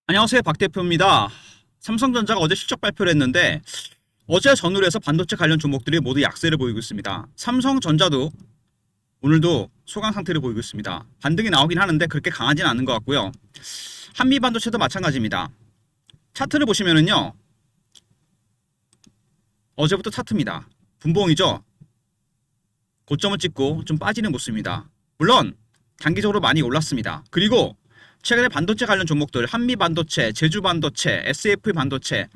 안녕하세요. 박 대표입니다. 삼성전자가 어제 실적 발표를 했는데 어제 전후로 해서 반도체 관련 종목들이 모두 약세를 보이고 있습니다. 삼성전자도 오늘도 소강 상태를 보이고 있습니다. 반등이 나오긴 하는데 그렇게 강하진 않은 것 같고요. 한미반도체도 마찬가지입니다. 차트를 보시면은요. 어제부터 차트입니다. 분봉이죠. 고점을 찍고 좀 빠지는 모습입니다. 물론 단기적으로 많이 올랐습니다. 그리고 최근에 반도체 관련 종목들 한미반도체, 제주반도체, SF반도체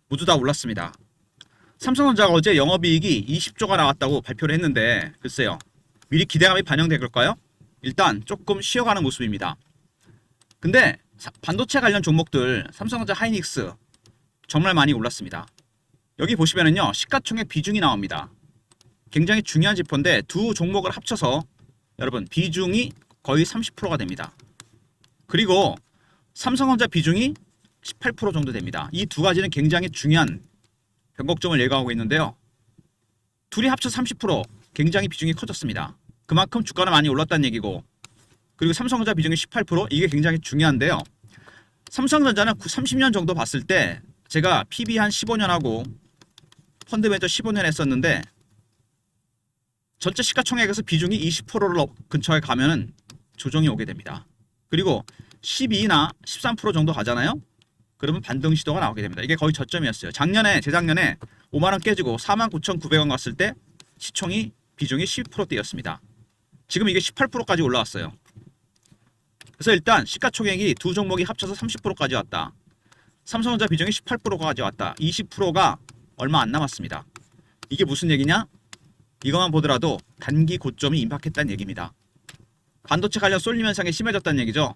모두 다 올랐습니다. 삼성전자가 어제 영업이익이 20조가 나왔다고 발표를 했는데 글쎄요. 미리 기대감이 반영된 걸까요? 일단 조금 쉬어가는 모습입니다. 근데 반도체 관련 종목들 삼성전자 하이닉스 정말 많이 올랐습니다. 여기 보시면은요. 시가총액 비중이 나옵니다. 굉장히 중요한 지표인데 두 종목을 합쳐서 여러분 비중이 거의 30%가 됩니다. 그리고 삼성전자 비중이 18% 정도 됩니다. 이 두 가지는 굉장히 중요한 변곡점을 예고하고 있는데요. 둘이 합쳐 30% 굉장히 비중이 커졌습니다. 그만큼 주가는 많이 올랐다는 얘기고 그리고 삼성전자 비중이 18% 이게 굉장히 중요한데요. 삼성전자는 30년 정도 봤을 때 제가 PB 한 15년 하고 펀드매니저 15년 했었는데 전체 시가총액에서 비중이 20%를 근처에 가면은 조정이 오게 됩니다. 그리고 12나 13% 정도 가잖아요. 그러면 반등 시도가 나오게 됩니다. 이게 거의 저점이었어요. 재작년에 5만원 깨지고 49,900원 갔을 때 시총이 비중이 12%대였습니다. 지금 이게 18%까지 올라왔어요. 그래서 일단 시가총액이 두 종목이 합쳐서 30%까지 왔다. 삼성전자 비중이 18%까지 왔다. 20%가 얼마 안 남았습니다. 이게 무슨 얘기냐? 이것만 보더라도 단기 고점이 임박했다는 얘기입니다. 반도체 관련 쏠림 현상이 심해졌다는 얘기죠.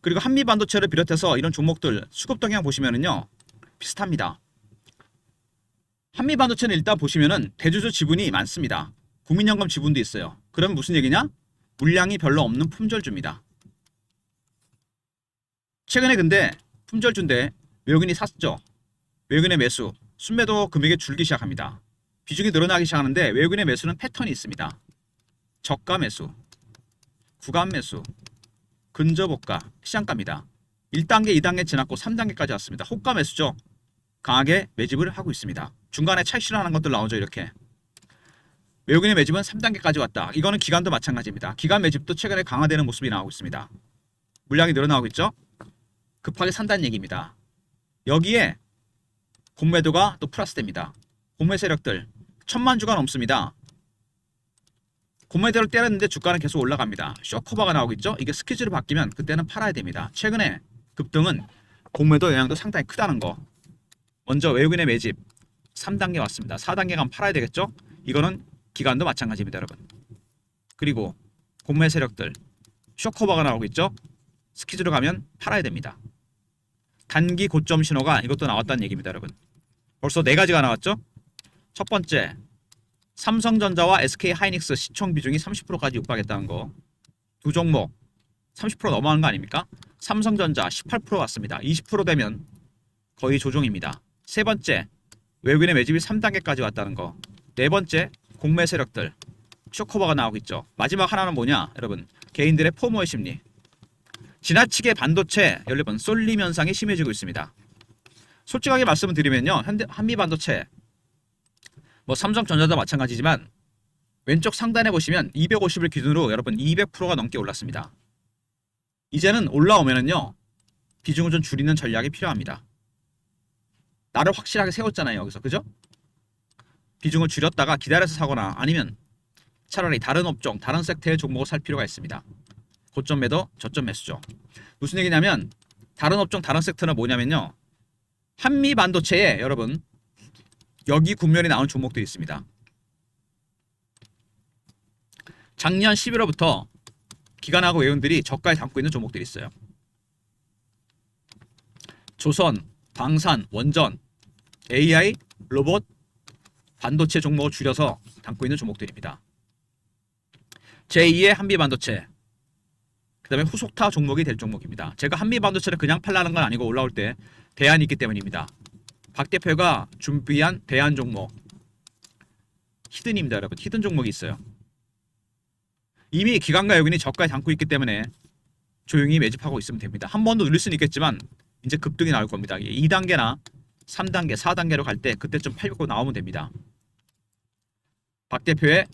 그리고 한미 반도체를 비롯해서 이런 종목들 수급 동향 보시면은요. 비슷합니다. 한미 반도체는 일단 보시면은 대주주 지분이 많습니다. 국민연금 지분도 있어요. 그럼 무슨 얘기냐? 물량이 별로 없는 품절주입니다. 최근에 근데 품절주인데 외국인이 샀죠. 외국인의 매수, 순매도 금액이 줄기 시작합니다. 비중이 늘어나기 시작하는데 외국인의 매수는 패턴이 있습니다. 저가 매수, 구간 매수, 근저고가, 시장가입니다. 1단계, 2단계 지났고 3단계까지 왔습니다. 호가 매수죠. 강하게 매집을 하고 있습니다. 중간에 차익 실현하는 것들 나오죠. 이렇게. 외국인의 매집은 3단계까지 왔다. 이거는 기관도 마찬가지입니다. 기관 매집도 최근에 강화되는 모습이 나오고 있습니다. 물량이 늘어나고 있죠. 급하게 산다는 얘기입니다. 여기에 공매도가 또 플러스됩니다. 공매 세력들 1000만 주가 넘습니다. 공매도를 때렸는데 주가는 계속 올라갑니다. 쇼커버가 나오고 있죠. 이게 스케줄이 바뀌면 그때는 팔아야 됩니다. 최근에 급등은 공매도 영향도 상당히 크다는 거. 먼저 외국인의 매집 3단계 왔습니다. 4단계 가면 팔아야 되겠죠. 이거는 기관도 마찬가지입니다. 여러분. 그리고 공매 세력들 쇼커버가 나오고 있죠. 스키즈로 가면 팔아야 됩니다. 단기 고점 신호가 이것도 나왔다는 얘기입니다. 여러분. 벌써 4가지가 나왔죠. 첫 번째 삼성전자와 SK하이닉스 시총 비중이 30%까지 육박했다는 거. 두 종목 30% 넘어가는 거 아닙니까? 삼성전자 18% 왔습니다. 20% 되면 거의 조정입니다. 세 번째 외국인의 매집이 3단계까지 왔다는 거. 네 번째 공매 세력들 쇼커버가 나오고 있죠. 마지막 하나는 뭐냐 여러분. 개인들의 포모의 심리. 지나치게 반도체 여러분 쏠림 현상이 심해지고 있습니다. 솔직하게 말씀을 드리면요. 한미반도체 뭐 삼성전자도 마찬가지지만 왼쪽 상단에 보시면 250을 기준으로 여러분 200%가 넘게 올랐습니다. 이제는 올라오면은요. 비중을 좀 줄이는 전략이 필요합니다. 나를 확실하게 세웠잖아요. 여기서. 그죠? 비중을 줄였다가 기다려서 사거나 아니면 차라리 다른 업종, 다른 섹터의 종목을 살 필요가 있습니다. 고점 매도, 저점 매수죠. 무슨 얘기냐면 다른 업종, 다른 섹터는 뭐냐면요. 한미 반도체에 여러분 여기 국면이 나온 종목들이 있습니다. 작년 11월부터 기관하고 외국인들이 저가에 담고 있는 종목들이 있어요. 조선, 방산, 원전, AI, 로봇, 반도체 종목을 줄여서 담고 있는 종목들입니다. 제2의 한미반도체, 그 다음에 후속타 종목이 될 종목입니다. 제가 한미반도체를 그냥 팔라는 건 아니고 올라올 때 대안이 있기 때문입니다. 박 대표가 준비한 대안 종목 히든입니다. 여러분. 히든 종목이 있어요. 이미 기관과 외국인이 저가에 담고 있기 때문에 조용히 매집하고 있으면 됩니다. 한 번 더 눌릴 수는 있겠지만 이제 급등이 나올 겁니다. 2단계나 3단계, 4단계로 갈 때 그때쯤 팔고 나오면 됩니다. 박 대표의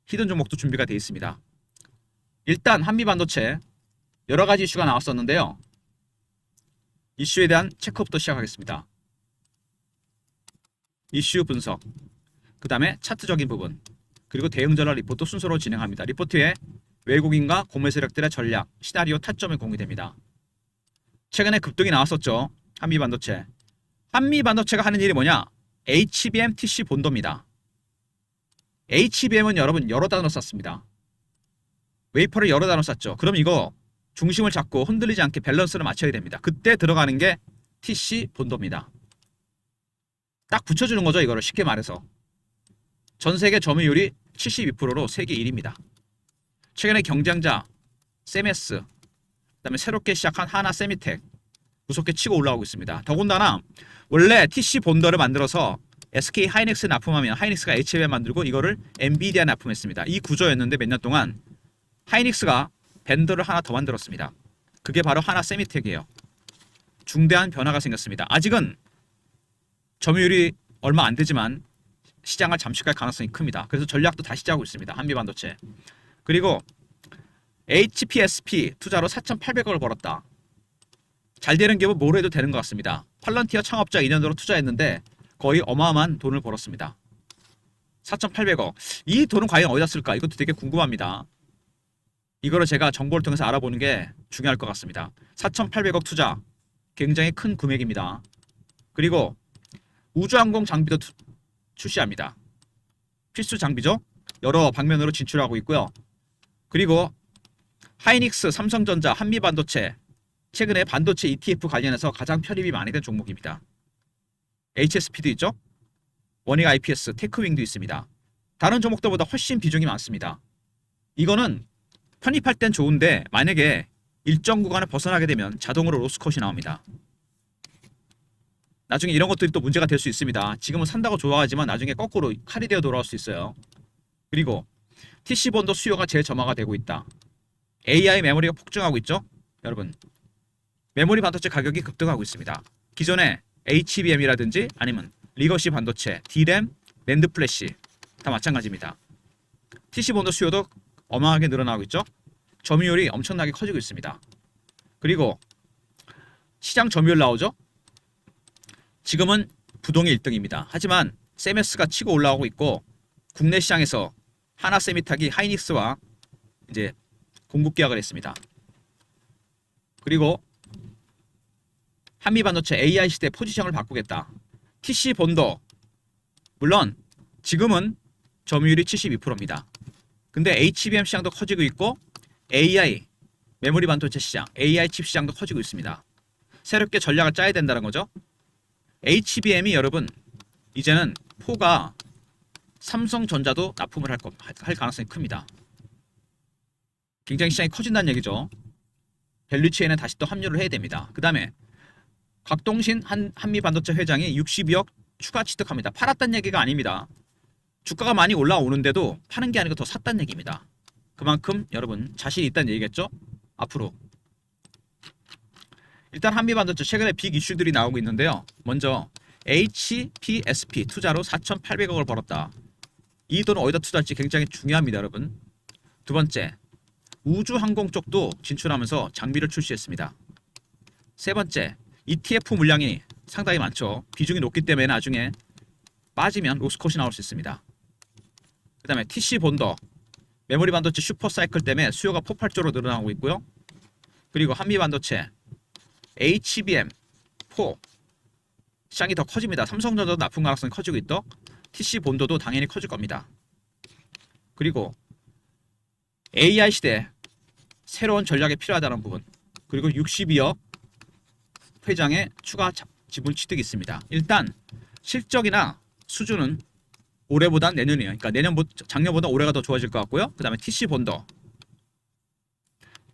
히든 종목도 준비가 되어 있습니다. 일단 한미반도체 여러 가지 이슈가 나왔었는데요. 이슈에 대한 체크업부터 시작하겠습니다. 이슈 분석, 그 다음에 차트적인 부분, 그리고 대응 전략 리포트 순서로 진행합니다. 리포트에 외국인과 고매 세력들의 전략, 시나리오 타점이 공개됩니다. 최근에 급등이 나왔었죠. 한미반도체. 한미반도체가 하는 일이 뭐냐? HBM TC 본도입니다. HBM은 여러분 여러 단어로 쌌습니다. 웨이퍼를 여러 단어로 쌌죠. 그럼 이거 중심을 잡고 흔들리지 않게 밸런스를 맞춰야 됩니다. 그때 들어가는 게 TC 본도입니다. 딱 붙여주는 거죠. 이거를 쉽게 말해서. 전 세계 점유율이 72%로 세계 1위입니다. 최근에 경쟁자 세메스, 그다음에 새롭게 시작한 하나 세미텍 무섭게 치고 올라오고 있습니다. 더군다나 원래 TC 본더를 만들어서 SK 하이닉스 납품하면 하이닉스가 HBM 만들고 이거를 엔비디아 납품했습니다. 이 구조였는데 몇 년 동안 하이닉스가 벤더를 하나 더 만들었습니다. 그게 바로 하나 세미텍이에요. 중대한 변화가 생겼습니다. 아직은 점유율이 얼마 안 되지만 시장을 잠식할 가능성이 큽니다. 그래서 전략도 다시 짜고 있습니다. 한미반도체. 그리고 HPSP 투자로 4,800억을 벌었다. 잘 되는 기업은 뭐로 해도 되는 것 같습니다. 팔런티어 창업자 2년으로 투자했는데 거의 어마어마한 돈을 벌었습니다. 4,800억. 이 돈은 과연 어디다 쓸까? 이것도 되게 궁금합니다. 이거를 제가 정보를 통해서 알아보는 게 중요할 것 같습니다. 4,800억 투자. 굉장히 큰 금액입니다. 그리고 우주항공 장비도 출시합니다. 필수 장비죠. 여러 방면으로 진출하고 있고요. 그리고 하이닉스, 삼성전자, 한미반도체 최근에 반도체 ETF 관련해서 가장 편입이 많이 된 종목입니다. HSP도 있죠. 원익 IPS, 테크윙도 있습니다. 다른 종목들보다 훨씬 비중이 많습니다. 이거는 편입할 땐 좋은데 만약에 일정 구간을 벗어나게 되면 자동으로 로스컷이 나옵니다. 나중에 이런 것들이 또 문제가 될 수 있습니다. 지금은 산다고 좋아하지만 나중에 거꾸로 칼이 되어 돌아올 수 있어요. 그리고 TC본도 수요가 재점화가 되고 있다. AI 메모리가 폭증하고 있죠. 여러분, 메모리 반도체 가격이 급등하고 있습니다. 기존에 HBM이라든지 아니면 리거시 반도체, D램, 낸드 플래시 다 마찬가지입니다. TC본도 수요도 어마하게 늘어나고 있죠. 점유율이 엄청나게 커지고 있습니다. 그리고 시장 점유율 나오죠. 지금은 부동의 1등입니다. 하지만 세메스가 치고 올라오고 있고 국내 시장에서 하나 세미탁이 하이닉스와 이제 공급 계약을 했습니다. 그리고 한미반도체 AI 시대 포지션을 바꾸겠다. TC 본도 물론 지금은 점유율이 72%입니다. 근데 HBM 시장도 커지고 있고 AI 메모리 반도체 시장, AI 칩 시장도 커지고 있습니다. 새롭게 전략을 짜야 된다는 거죠. HBM이 여러분 이제는 포가 삼성전자도 납품을 할 가능성이 큽니다. 굉장히 시장이 커진다는 얘기죠. 밸류체인에 다시 또 합류를 해야 됩니다. 그 다음에 곽동신 한미반도체 회장이 62억 추가 취득합니다. 팔았다는 얘기가 아닙니다. 주가가 많이 올라오는데도 파는 게 아니고 더 샀다는 얘기입니다. 그만큼 여러분 자신이 있다는 얘기겠죠? 앞으로 일단 한미반도체 최근에 빅 이슈들이 나오고 있는데요. 먼저 HPSP 투자로 4,800억을 벌었다. 이 돈을 어디다 투자할지 굉장히 중요합니다, 여러분. 두 번째, 우주항공 쪽도 진출하면서 장비를 출시했습니다. 세 번째, ETF 물량이 상당히 많죠. 비중이 높기 때문에 나중에 빠지면 로스컷이 나올 수 있습니다. 그 다음에 TC 본더, 메모리 반도체 슈퍼사이클 때문에 수요가 폭발적으로 늘어나고 있고요. 그리고 한미반도체, HBM, 4 시장이 더 커집니다. 삼성전자도 납품 가능성이 커지고 있고 TC 본도도 당연히 커질 겁니다. 그리고 AI 시대 새로운 전략이 필요하다는 부분, 그리고 62억 회장의 추가 지분 취득이 있습니다. 일단 실적이나 수준은 올해보다 내년이에요. 그러니까 작년보다 올해가 더 좋아질 것 같고요. 그 다음에 TC 본더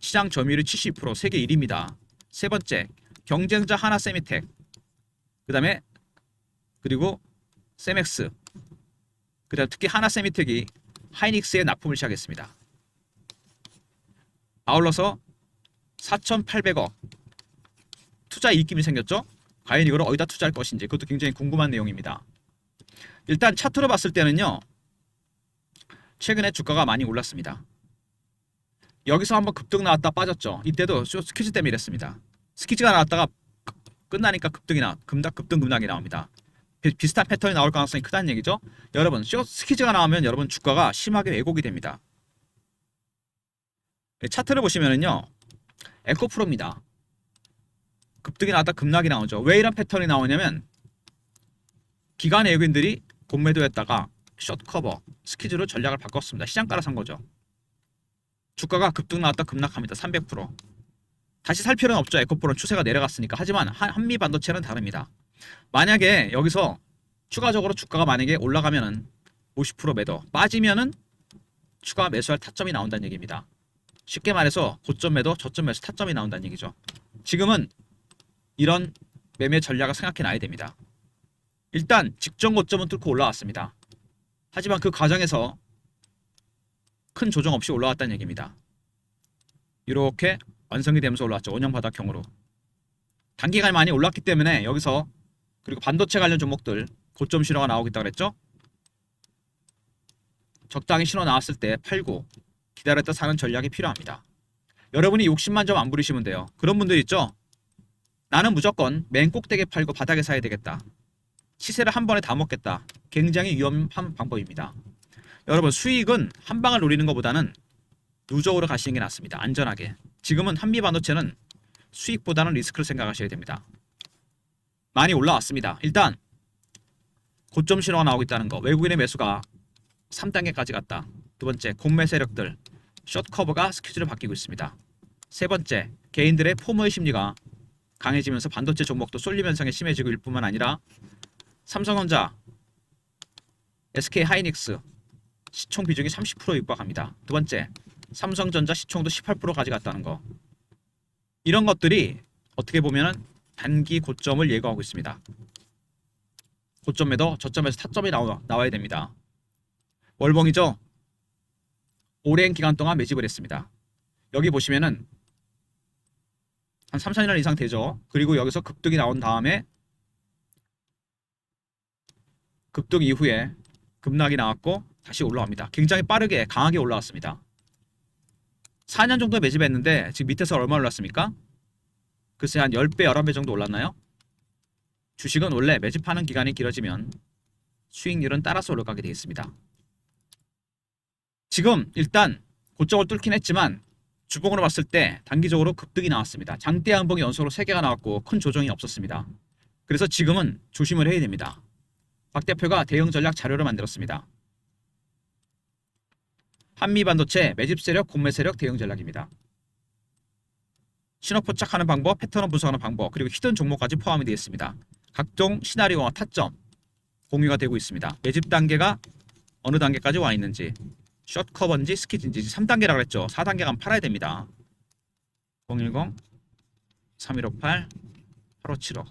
시장 점유율이 72% 세계 1위입니다. 세 번째, 경쟁자 하나 세미텍, 그 다음에 그리고 세맥스, 그 다음 특히 하나 세미텍이 하이닉스에 납품을 시작했습니다. 아울러서 4,800억 투자 입김이 생겼죠. 과연 이걸 어디다 투자할 것인지 그것도 굉장히 궁금한 내용입니다. 일단 차트로 봤을 때는요, 최근에 주가가 많이 올랐습니다. 여기서 한번 급등 나왔다 빠졌죠. 이때도 스퀴즈 때문에 이랬습니다. 스퀴즈가 나왔다가 끝나니까 급등 급락이 나옵니다. 비슷한 패턴이 나올 가능성이 크다는 얘기죠. 여러분, 스퀴즈가 나오면 여러분 주가가 심하게 왜곡이 됩니다. 차트를 보시면은요, 에코프로입니다. 급등이 나왔다 급락이 나오죠. 왜 이런 패턴이 나오냐면 기관 외국인들이 공매도했다가 숏커버 스퀴즈로 전략을 바꿨습니다. 시장가라 산 거죠. 주가가 급등 나왔다 급락합니다. 300%. 다시 살 필요는 없죠. 에코프로는 추세가 내려갔으니까. 하지만 한미 반도체는 다릅니다. 만약에 여기서 추가적으로 주가가 만약에 올라가면은 50% 매도, 빠지면은 추가 매수할 타점이 나온다는 얘기입니다. 쉽게 말해서 고점 매도, 저점 매수 타점이 나온다는 얘기죠. 지금은 이런 매매 전략을 생각해 놔야 됩니다. 일단 직전 고점은 뚫고 올라왔습니다. 하지만 그 과정에서 큰 조정 없이 올라왔다는 얘기입니다. 이렇게 완성이 되면서 올라왔죠. 원형 바닥형으로. 단기간 많이 올랐기 때문에 여기서, 그리고 반도체 관련 종목들 고점 신호가 나오겠다 그랬죠. 적당히 신호 나왔을 때 팔고 기다렸다 사는 전략이 필요합니다. 여러분이 욕심만 좀 안 부리시면 돼요. 그런 분들 있죠. 나는 무조건 맨 꼭대기에 팔고 바닥에 사야 되겠다. 시세를 한 번에 다 먹겠다. 굉장히 위험한 방법입니다. 여러분, 수익은 한 방을 노리는 것보다는 누적으로 가시는 게 낫습니다. 안전하게. 지금은 한미 반도체는 수익보다는 리스크를 생각하셔야 됩니다. 많이 올라왔습니다. 일단 고점 신호가 나오고 있다는 거. 외국인의 매수가 3단계까지 갔다. 두 번째, 공매 세력들 숏커버가 스퀴즈로 바뀌고 있습니다. 세 번째, 개인들의 포모의 심리가 강해지면서 반도체 종목도 쏠림 현상이 심해지고 일 뿐만 아니라 삼성전자, SK하이닉스 시총 비중이 30%에 육박합니다. 두 번째, 삼성전자 시총도 18%까지 갔다는 거. 이런 것들이 어떻게 보면은 단기 고점을 예고하고 있습니다. 고점 매도, 저점에서 타점이 나와야 됩니다. 월봉이죠. 오랜 기간 동안 매집을 했습니다. 여기 보시면은 한 3, 4년 이상 되죠. 그리고 여기서 급등이 나온 다음에 급등 이후에 급락이 나왔고 다시 올라옵니다. 굉장히 빠르게 강하게 올라왔습니다. 4년 정도 매집했는데 지금 밑에서 얼마 올랐습니까? 글쎄 한 10배, 11배 정도 올랐나요? 주식은 원래 매집하는 기간이 길어지면 수익률은 따라서 올라가게 되어 있습니다. 지금 일단 고점을 뚫긴 했지만 주봉으로 봤을 때 단기적으로 급등이 나왔습니다. 장대 양봉이 연속으로 3개가 나왔고 큰 조정이 없었습니다. 그래서 지금은 조심을 해야 됩니다. 박 대표가 대응 전략 자료를 만들었습니다. 한미 반도체 매집 세력, 공매 세력 대응 전략입니다. 신호 포착하는 방법, 패턴을 분석하는 방법, 그리고 히든 종목까지 포함이 되어 있습니다. 각종 시나리오와 타점 공유가 되고 있습니다. 매집 단계가 어느 단계까지 와 있는지, 숏커버인지 스퀴즈인지 3단계라고 그랬죠. 4단계 가면 팔아야 됩니다. 010-3158-8575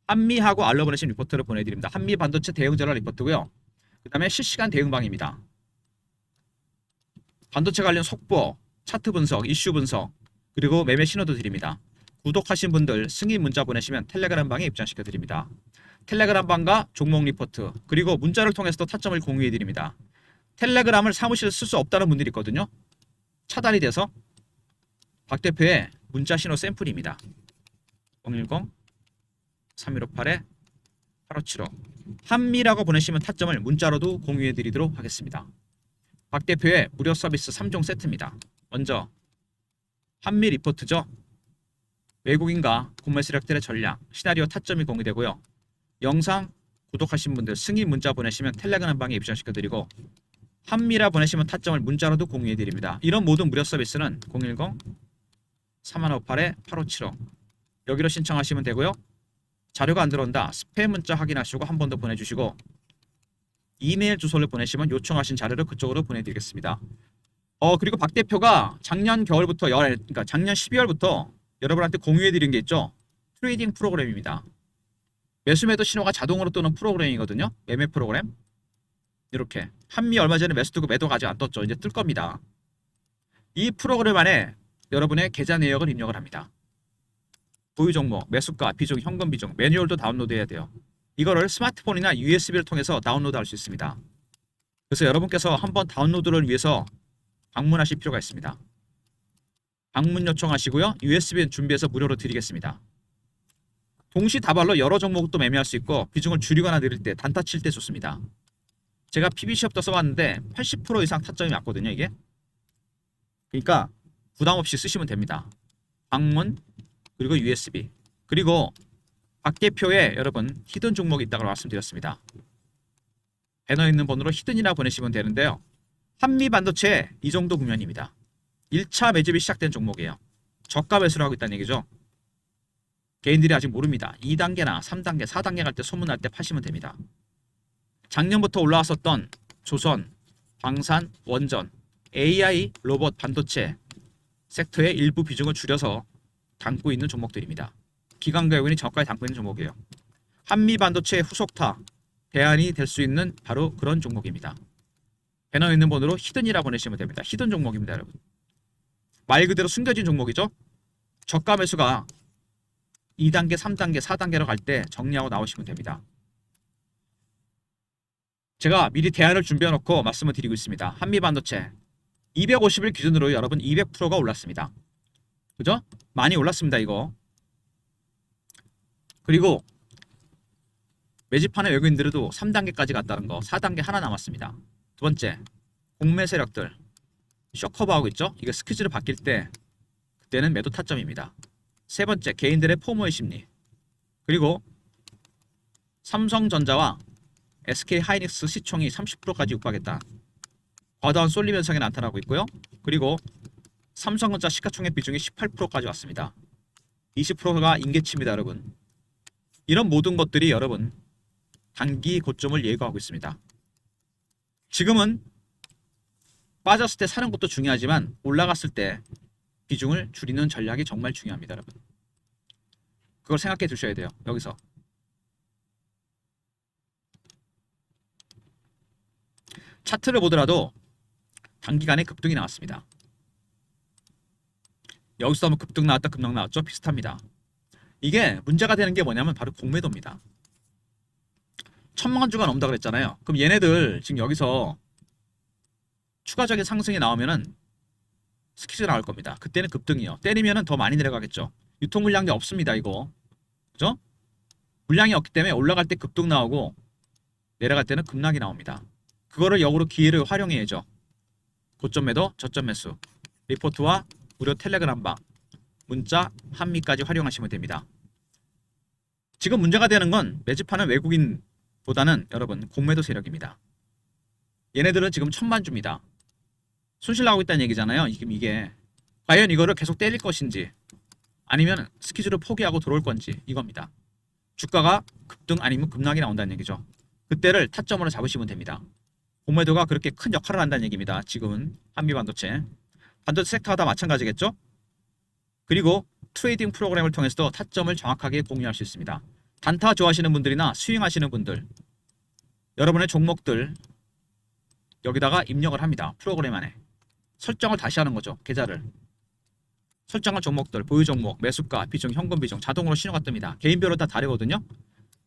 한미하고 알러버네신 리포트를 보내드립니다. 한미 반도체 대응 전략 리포트고요. 그 다음에 실시간 대응방입니다. 반도체 관련 속보, 차트 분석, 이슈 분석, 그리고 매매 신호도 드립니다. 구독하신 분들 승인 문자 보내시면 텔레그램 방에 입장시켜 드립니다. 텔레그램 방과 종목 리포트, 그리고 문자를 통해서도 타점을 공유해 드립니다. 텔레그램을 사무실에 쓸 수 없다는 분들이 있거든요. 차단이 돼서 박 대표의 문자 신호 샘플입니다. 010-3158-8575 한미라고 보내시면 타점을 문자로도 공유해 드리도록 하겠습니다. 박 대표의 무료 서비스 3종 세트입니다. 먼저 한미 리포트죠. 외국인과 공매 세력들의 전략, 시나리오 타점이 공유되고요. 영상 구독하신 분들 승인 문자 보내시면 텔레그램 방에 입장시켜 드리고 한미라 보내시면 타점을 문자로도 공유해 드립니다. 이런 모든 무료 서비스는 010-3158-8575 여기로 신청하시면 되고요. 자료가 안 들어온다. 스팸 문자 확인하시고 한 번 더 보내주시고 이메일 주소를 보내시면 요청하신 자료를 그쪽으로 보내드리겠습니다. 그리고 박 대표가 작년 겨울부터 그러니까 작년 12월부터 여러분한테 공유해드린 게 있죠. 트레이딩 프로그램입니다. 매수매도 신호가 자동으로 뜨는 프로그램이거든요. 매매 프로그램. 이렇게 한미 얼마 전에 매수 뜨고 매도가 아직 안 떴죠. 이제 뜰 겁니다. 이 프로그램 안에 여러분의 계좌 내역을 입력을 합니다. 보유 종목, 매수가, 비중, 현금 비중, 매뉴얼도 다운로드해야 돼요. 이거를 스마트폰이나 USB를 통해서 다운로드할 수 있습니다. 그래서 여러분께서 한번 다운로드를 위해서 방문하실 필요가 있습니다. 방문 요청하시고요. USB는 준비해서 무료로 드리겠습니다. 동시다발로 여러 종목도 매매할 수 있고 비중을 줄이거나 늘릴 때 단타 칠 때 좋습니다. 제가 PBC업도 써봤는데 80% 이상 타점이 맞거든요. 이게. 그러니까 부담 없이 쓰시면 됩니다. 방문 그리고 USB 그리고 박 대표에 여러분 히든 종목이 있다고 말씀드렸습니다. 배너에 있는 번호로 히든이라 보내시면 되는데요. 한미반도체 이 정도 국면입니다. 1차 매집이 시작된 종목이에요. 저가 매수를 하고 있다는 얘기죠. 개인들이 아직 모릅니다. 2단계나 3단계, 4단계 갈 때 소문날 때 파시면 됩니다. 작년부터 올라왔었던 조선, 방산, 원전, AI, 로봇, 반도체 섹터의 일부 비중을 줄여서 담고 있는 종목들입니다. 기관과 외국인이 저가에 담고 있는 종목이에요. 한미반도체의 후속타, 대안이 될 수 있는 바로 그런 종목입니다. 배너에 있는 번호로 히든이라 보내시면 됩니다. 히든 종목입니다, 여러분. 말 그대로 숨겨진 종목이죠. 저가 매수가 2단계, 3단계, 4단계로 갈 때 정리하고 나오시면 됩니다. 제가 미리 대안을 준비해 놓고 말씀을 드리고 있습니다. 한미반도체 250일 기준으로 여러분 200%가 올랐습니다. 그죠? 많이 올랐습니다, 이거. 그리고 매집하는 외국인들도 3단계까지 갔다는 거, 4단계 하나 남았습니다. 두 번째, 공매 세력들 쇼커버하고 있죠? 이게 스퀴즈를 바뀔 때 그때는 매도 타점입니다. 세 번째, 개인들의 포모의 심리. 그리고 삼성전자와 SK하이닉스 시총이 30%까지 육박했다. 과다한 쏠림 현상이 나타나고 있고요. 그리고 삼성전자 시가총액 비중이 18%까지 왔습니다. 20%가 임계치입니다, 여러분. 이런 모든 것들이 여러분 단기 고점을 예고하고 있습니다. 지금은 빠졌을 때 사는 것도 중요하지만 올라갔을 때 비중을 줄이는 전략이 정말 중요합니다, 여러분. 그걸 생각해 두셔야 돼요. 여기서 차트를 보더라도 단기간에 급등이 나왔습니다. 여기서 한번 급등 나왔다 급락 나왔죠? 비슷합니다. 이게 문제가 되는 게 뭐냐면 바로 공매도입니다. 1000만 주가 넘다 그랬잖아요. 그럼 얘네들 지금 여기서 추가적인 상승이 나오면은 스퀴즈가 나올 겁니다. 그때는 급등이요. 때리면은 더 많이 내려가겠죠. 유통 물량이 없습니다, 이거. 그죠? 물량이 없기 때문에 올라갈 때 급등 나오고 내려갈 때는 급락이 나옵니다. 그거를 역으로 기회를 활용해야죠. 고점 매도, 저점 매수, 리포트와 무료 텔레그램방, 문자, 한미까지 활용하시면 됩니다. 지금 문제가 되는 건 매집하는 외국인보다는 여러분 공매도 세력입니다. 얘네들은 지금 1000만 주입니다. 손실 나고 있다는 얘기잖아요. 지금 이게 과연 이거를 계속 때릴 것인지 아니면 스퀴즈를 포기하고 들어올 건지 이겁니다. 주가가 급등 아니면 급락이 나온다는 얘기죠. 그때를 타점으로 잡으시면 됩니다. 공매도가 그렇게 큰 역할을 한다는 얘기입니다. 지금은 한미반도체 반도체 섹터가 다 마찬가지겠죠. 그리고 트레이딩 프로그램을 통해서도 타점을 정확하게 공유할 수 있습니다. 단타 좋아하시는 분들이나 스윙하시는 분들 여러분의 종목들 여기다가 입력을 합니다. 프로그램 안에 설정을 다시 하는 거죠. 계좌를 설정한 종목들 보유 종목 매수가 비중 현금 비중 자동으로 신호가 뜹니다. 개인별로 다 다르거든요.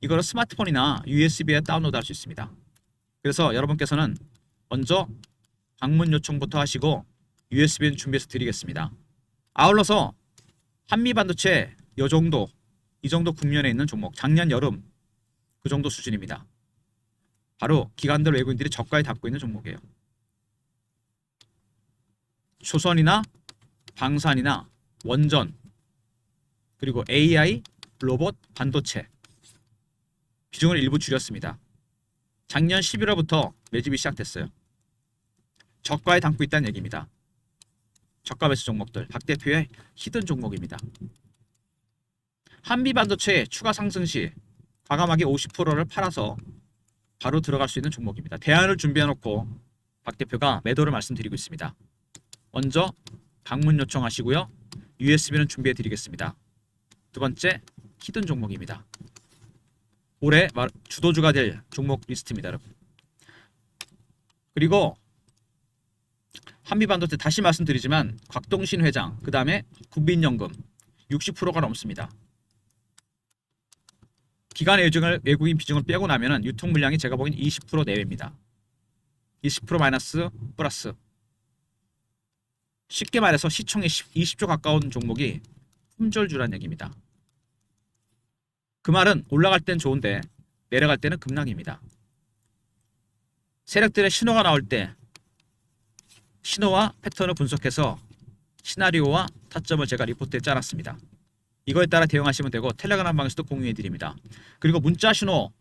이거를 스마트폰이나 USB에 다운로드 할 수 있습니다. 그래서 여러분께서는 먼저 방문 요청부터 하시고 USB는 준비해서 드리겠습니다. 아울러서 한미반도체 이 정도 국면에 있는 종목 작년 여름 그 정도 수준입니다. 바로 기관들 외국인들이 저가에 담고 있는 종목이에요. 조선이나 방산이나 원전 그리고 AI, 로봇, 반도체 비중을 일부 줄였습니다. 작년 11월부터 매집이 시작됐어요. 저가에 담고 있다는 얘기입니다. 저가 매수 종목들 박 대표의 히든 종목입니다. 한미반도체의 추가 상승 시 과감하게 50%를 팔아서 바로 들어갈 수 있는 종목입니다. 대안을 준비해놓고 박 대표가 매도를 말씀드리고 있습니다. 먼저 방문 요청하시고요. USB는 준비해드리겠습니다. 두 번째 히든 종목입니다. 올해 주도주가 될 종목 리스트입니다, 여러분. 그리고 한미반도체 다시 말씀드리지만 곽동신 회장, 그 다음에 국민연금 60%가 넘습니다. 기관 외국인 비중을 빼고 나면은 유통 물량이 제가 보기엔 20% 내외입니다. 20% 마이너스 플러스. 쉽게 말해서 시총이 20조 가까운 종목이 품절주란 얘기입니다. 그 말은 올라갈 땐 좋은데 내려갈 때는 급락입니다. 세력들의 신호가 나올 때 신호와 패턴을 분석해서 시나리오와 타점을 제가 리포트에 짜놨습니다. 이거에 따라 대응하시면 되고 텔레그램 방에서도 공유해드립니다. 그리고 문자 신호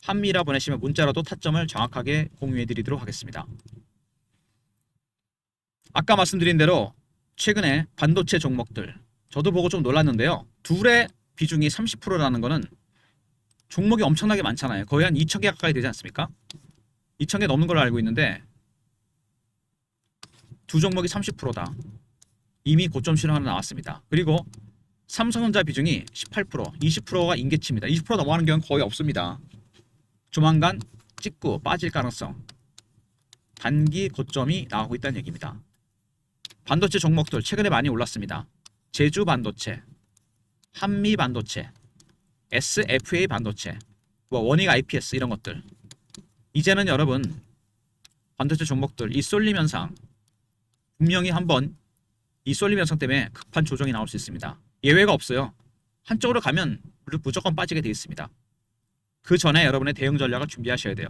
한미라 보내시면 문자로도 타점을 정확하게 공유해드리도록 하겠습니다. 아까 말씀드린 대로 최근에 반도체 종목들 저도 보고 좀 놀랐는데요. 둘의 비중이 30%라는 거는 종목이 엄청나게 많잖아요. 거의 한 2,000개 가까이 되지 않습니까? 2,000개 넘는 걸로 알고 있는데 두 종목이 30%다. 이미 고점 신호 하나 나왔습니다. 그리고 삼성전자 비중이 18%, 20%가 임계치입니다. 20% 넘어가는 경우는 거의 없습니다. 조만간 찍고 빠질 가능성, 단기 고점이 나오고 있다는 얘기입니다. 반도체 종목들 최근에 많이 올랐습니다. 제주 반도체, 한미 반도체, SFA 반도체, 원익 IPS 이런 것들. 이제는 여러분 반도체 종목들 이 쏠림 현상 분명히 한번 이 쏠림 현상 때문에 급한 조정이 나올 수 있습니다. 예외가 없어요. 한쪽으로 가면 무조건 빠지게 되어 있습니다. 그 전에 여러분의 대응 전략을 준비하셔야 돼요.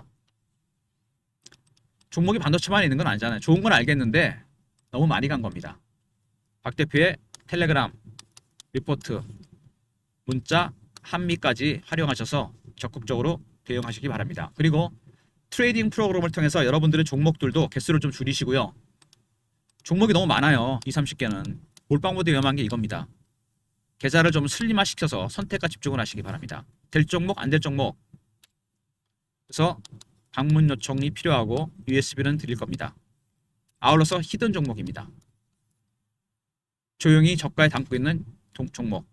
종목이 반도체만 있는 건 아니잖아요. 좋은 건 알겠는데 너무 많이 간 겁니다. 박 대표의 텔레그램, 리포트, 문자, 한미까지 활용하셔서 적극적으로 대응하시기 바랍니다. 그리고 트레이딩 프로그램을 통해서 여러분들의 종목들도 개수를 좀 줄이시고요. 종목이 너무 많아요. 20, 30개는. 몰빵보다 위험한 게 이겁니다. 계좌를 좀 슬림화시켜서 선택과 집중을 하시기 바랍니다. 될 종목, 안 될 종목. 그래서 방문 요청이 필요하고 USB는 드릴 겁니다. 아울러서 히든 종목입니다. 조용히 저가에 담고 있는 종목.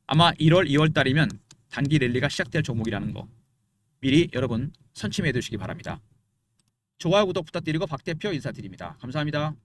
아마 1월, 2월 달이면 단기 랠리가 시작될 종목이라는 거. 미리 여러분 선침해 두시기 바랍니다. 좋아요, 구독 부탁드리고 박 대표 인사드립니다. 감사합니다.